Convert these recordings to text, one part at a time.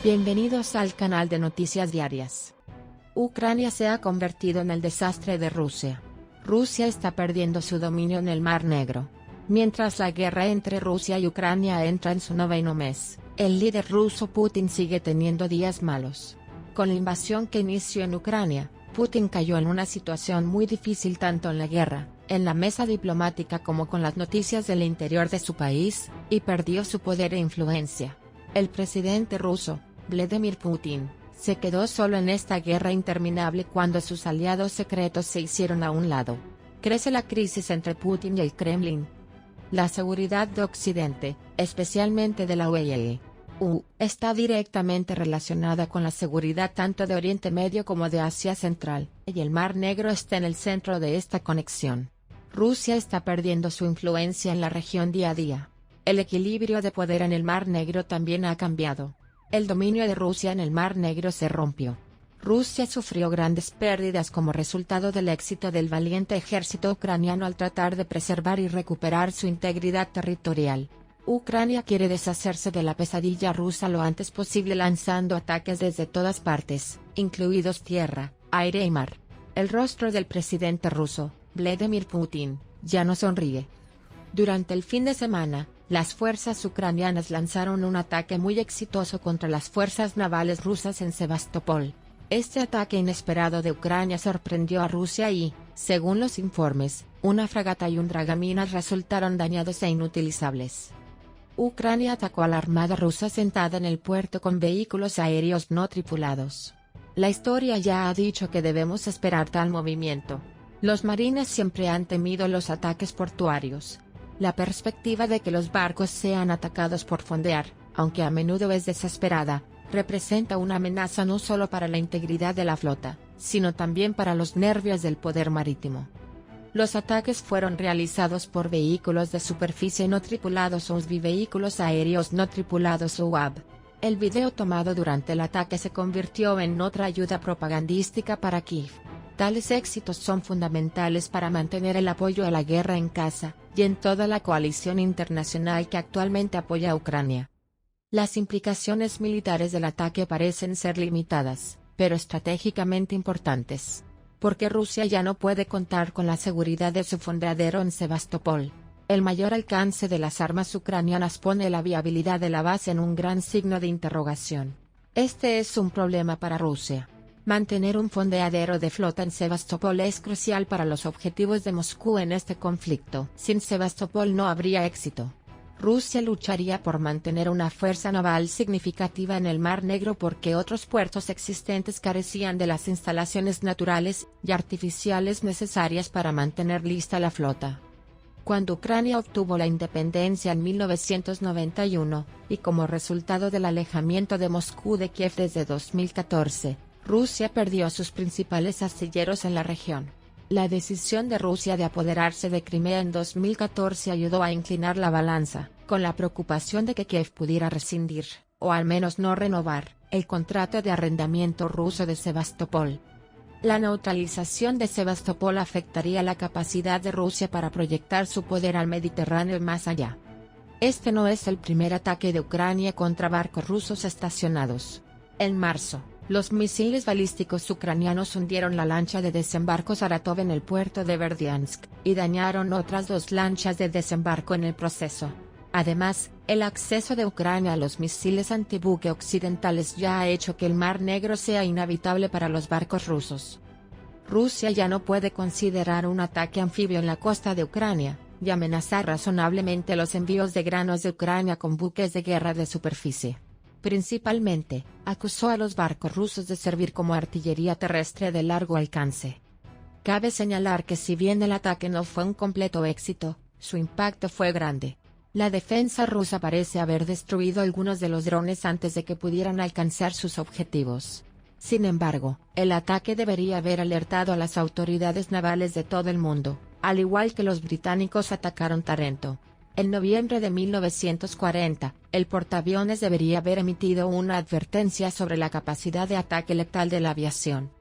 Bienvenidos al canal de Noticias Diarias. Ucrania se ha convertido en el desastre de Rusia. Rusia está perdiendo su dominio en el Mar Negro. Mientras la guerra entre Rusia y Ucrania entra en su noveno mes, el líder ruso Putin sigue teniendo días malos. Con la invasión que inició en Ucrania, Putin cayó en una situación muy difícil tanto en la guerra, en la mesa diplomática como con las noticias del interior de su país, y perdió su poder e influencia. El presidente ruso, Vladimir Putin, se quedó solo en esta guerra interminable cuando sus aliados secretos se hicieron a un lado. Crece la crisis entre Putin y el Kremlin. La seguridad de Occidente, especialmente de la UE, está directamente relacionada con la seguridad tanto de Oriente Medio como de Asia Central, y el Mar Negro está en el centro de esta conexión. Rusia está perdiendo su influencia en la región día a día. El equilibrio de poder en el Mar Negro también ha cambiado. El dominio de Rusia en el Mar Negro se rompió. Rusia sufrió grandes pérdidas como resultado del éxito del valiente ejército ucraniano al tratar de preservar y recuperar su integridad territorial. Ucrania quiere deshacerse de la pesadilla rusa lo antes posible lanzando ataques desde todas partes, incluidos tierra, aire y mar. El rostro del presidente ruso, Vladimir Putin, ya no sonríe. Durante el fin de semana, las fuerzas ucranianas lanzaron un ataque muy exitoso contra las fuerzas navales rusas en Sebastopol. Este ataque inesperado de Ucrania sorprendió a Rusia y, según los informes, una fragata y un dragaminas resultaron dañados e inutilizables. Ucrania atacó a la armada rusa sentada en el puerto con vehículos aéreos no tripulados. La historia ya ha dicho que debemos esperar tal movimiento. Los marines siempre han temido los ataques portuarios. La perspectiva de que los barcos sean atacados por fondear, aunque a menudo es desesperada, representa una amenaza no solo para la integridad de la flota, sino también para los nervios del poder marítimo. Los ataques fueron realizados por vehículos de superficie no tripulados o vehículos aéreos no tripulados UAV. El video tomado durante el ataque se convirtió en otra ayuda propagandística para Kiev. Tales éxitos son fundamentales para mantener el apoyo a la guerra en casa, y en toda la coalición internacional que actualmente apoya a Ucrania. Las implicaciones militares del ataque parecen ser limitadas, pero estratégicamente importantes. Porque Rusia ya no puede contar con la seguridad de su fondeadero en Sebastopol. El mayor alcance de las armas ucranianas pone la viabilidad de la base en un gran signo de interrogación. Este es un problema para Rusia. Mantener un fondeadero de flota en Sebastopol es crucial para los objetivos de Moscú en este conflicto. Sin Sebastopol no habría éxito. Rusia lucharía por mantener una fuerza naval significativa en el Mar Negro porque otros puertos existentes carecían de las instalaciones naturales y artificiales necesarias para mantener lista la flota. Cuando Ucrania obtuvo la independencia en 1991, y como resultado del alejamiento de Moscú de Kiev desde 2014, Rusia perdió sus principales astilleros en la región. La decisión de Rusia de apoderarse de Crimea en 2014 ayudó a inclinar la balanza, con la preocupación de que Kiev pudiera rescindir, o al menos no renovar, el contrato de arrendamiento ruso de Sebastopol. La neutralización de Sebastopol afectaría la capacidad de Rusia para proyectar su poder al Mediterráneo y más allá. Este no es el primer ataque de Ucrania contra barcos rusos estacionados. En marzo, los misiles balísticos ucranianos hundieron la lancha de desembarco Saratov en el puerto de Berdiansk, y dañaron otras dos lanchas de desembarco en el proceso. Además, el acceso de Ucrania a los misiles antibuque occidentales ya ha hecho que el Mar Negro sea inhabitable para los barcos rusos. Rusia ya no puede considerar un ataque anfibio en la costa de Ucrania, y amenazar razonablemente los envíos de granos de Ucrania con buques de guerra de superficie. Principalmente, acusó a los barcos rusos de servir como artillería terrestre de largo alcance. Cabe señalar que si bien el ataque no fue un completo éxito, su impacto fue grande. La defensa rusa parece haber destruido algunos de los drones antes de que pudieran alcanzar sus objetivos. Sin embargo, el ataque debería haber alertado a las autoridades navales de todo el mundo, al igual que los británicos atacaron Tarento. En noviembre de 1940, el portaaviones debería haber emitido una advertencia sobre la capacidad de ataque letal de la aviación.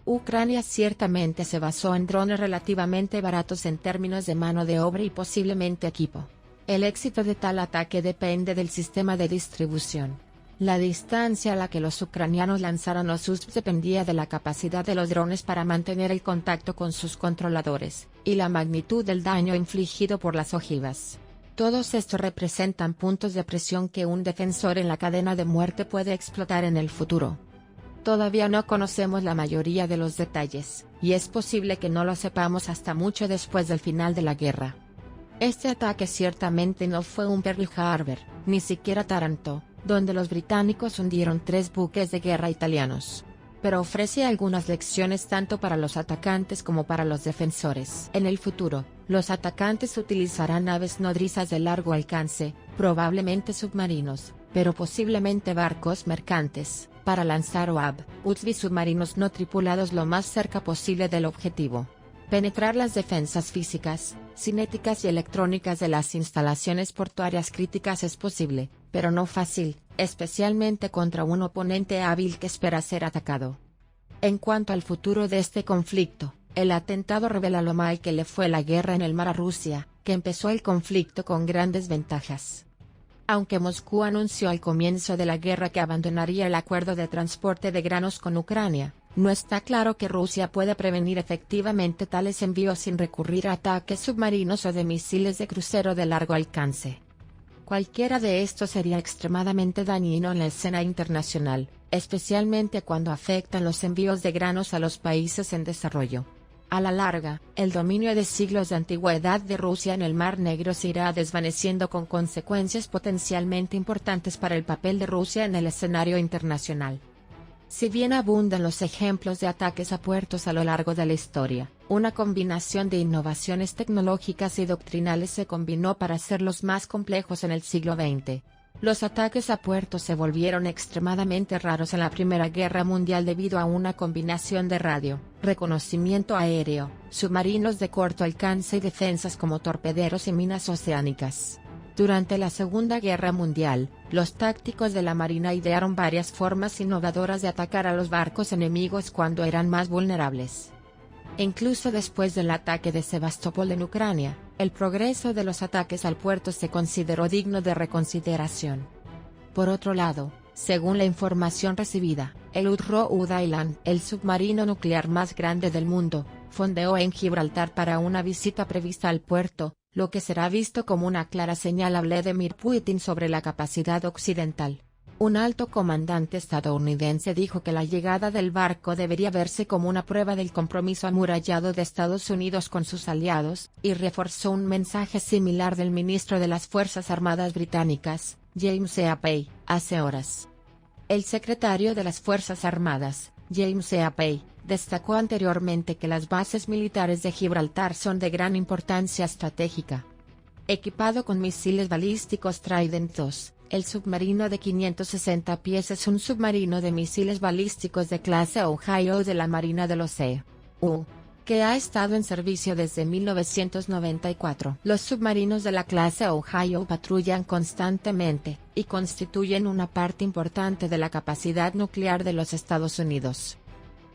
Ucrania ciertamente se basó en drones relativamente baratos en términos de mano de obra y posiblemente equipo. El éxito de tal ataque depende del sistema de distribución. La distancia a la que los ucranianos lanzaron los USPs dependía de la capacidad de los drones para mantener el contacto con sus controladores, y la magnitud del daño infligido por las ojivas. Todos estos representan puntos de presión que un defensor en la cadena de muerte puede explotar en el futuro. Todavía no conocemos la mayoría de los detalles, y es posible que no lo sepamos hasta mucho después del final de la guerra. Este ataque ciertamente no fue un Pearl Harbor, ni siquiera Taranto, donde los británicos hundieron 3 buques de guerra italianos. Pero ofrece algunas lecciones tanto para los atacantes como para los defensores. En el futuro, los atacantes utilizarán naves nodrizas de largo alcance, probablemente submarinos, pero posiblemente barcos mercantes, para lanzar USV submarinos no tripulados lo más cerca posible del objetivo. Penetrar las defensas físicas, cinéticas y electrónicas de las instalaciones portuarias críticas es posible, pero no fácil, especialmente contra un oponente hábil que espera ser atacado. En cuanto al futuro de este conflicto, el atentado revela lo mal que le fue la guerra en el mar a Rusia, que empezó el conflicto con grandes ventajas. Aunque Moscú anunció al comienzo de la guerra que abandonaría el acuerdo de transporte de granos con Ucrania, no está claro que Rusia pueda prevenir efectivamente tales envíos sin recurrir a ataques submarinos o de misiles de crucero de largo alcance. Cualquiera de estos sería extremadamente dañino en la escena internacional, especialmente cuando afectan los envíos de granos a los países en desarrollo. A la larga, el dominio de siglos de antigüedad de Rusia en el Mar Negro se irá desvaneciendo con consecuencias potencialmente importantes para el papel de Rusia en el escenario internacional. Si bien abundan los ejemplos de ataques a puertos a lo largo de la historia, una combinación de innovaciones tecnológicas y doctrinales se combinó para hacerlos más complejos en el siglo XX. Los ataques a puertos se volvieron extremadamente raros en la Primera Guerra Mundial debido a una combinación de radio, reconocimiento aéreo, submarinos de corto alcance y defensas como torpederos y minas oceánicas. Durante la Segunda Guerra Mundial, los tácticos de la Marina idearon varias formas innovadoras de atacar a los barcos enemigos cuando eran más vulnerables. Incluso después del ataque de Sebastopol en Ucrania, el progreso de los ataques al puerto se consideró digno de reconsideración. Por otro lado, según la información recibida, el Rhode Island, el submarino nuclear más grande del mundo, fondeó en Gibraltar para una visita prevista al puerto, lo que será visto como una clara señal a Vladimir Putin sobre la capacidad occidental. Un alto comandante estadounidense dijo que la llegada del barco debería verse como una prueba del compromiso amurallado de Estados Unidos con sus aliados, y reforzó un mensaje similar del ministro de las Fuerzas Armadas británicas, James Heappey, hace horas. El secretario de las Fuerzas Armadas, James Heappey, destacó anteriormente que las bases militares de Gibraltar son de gran importancia estratégica. Equipado con misiles balísticos Trident II, el submarino de 560 pies es un submarino de misiles balísticos de clase Ohio de la Marina de los EU, que ha estado en servicio desde 1994. Los submarinos de la clase Ohio patrullan constantemente, y constituyen una parte importante de la capacidad nuclear de los Estados Unidos.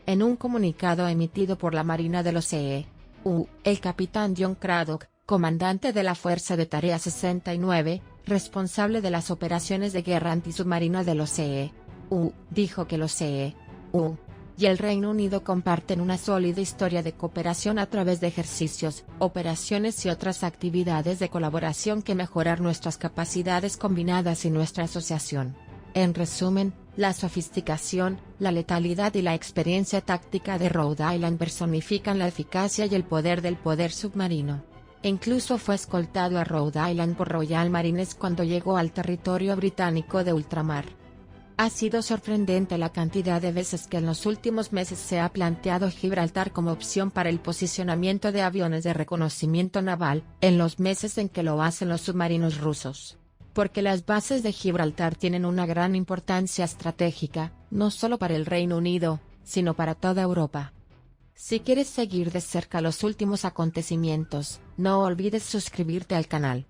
En un comunicado emitido por la Marina de los EU, el capitán John Craddock, comandante de la Fuerza de Tarea 69, responsable de las operaciones de guerra antisubmarina de los EU, dijo que los EU y el Reino Unido comparten una sólida historia de cooperación a través de ejercicios, operaciones y otras actividades de colaboración que mejorar nuestras capacidades combinadas y nuestra asociación. En resumen, la sofisticación, la letalidad y la experiencia táctica de Rhode Island personifican la eficacia y el poder del poder submarino. Incluso fue escoltado a Rhode Island por Royal Marines cuando llegó al territorio británico de ultramar. Ha sido sorprendente la cantidad de veces que en los últimos meses se ha planteado Gibraltar como opción para el posicionamiento de aviones de reconocimiento naval, en los meses en que lo hacen los submarinos rusos. Porque las bases de Gibraltar tienen una gran importancia estratégica, no solo para el Reino Unido, sino para toda Europa. Si quieres seguir de cerca los últimos acontecimientos, no olvides suscribirte al canal.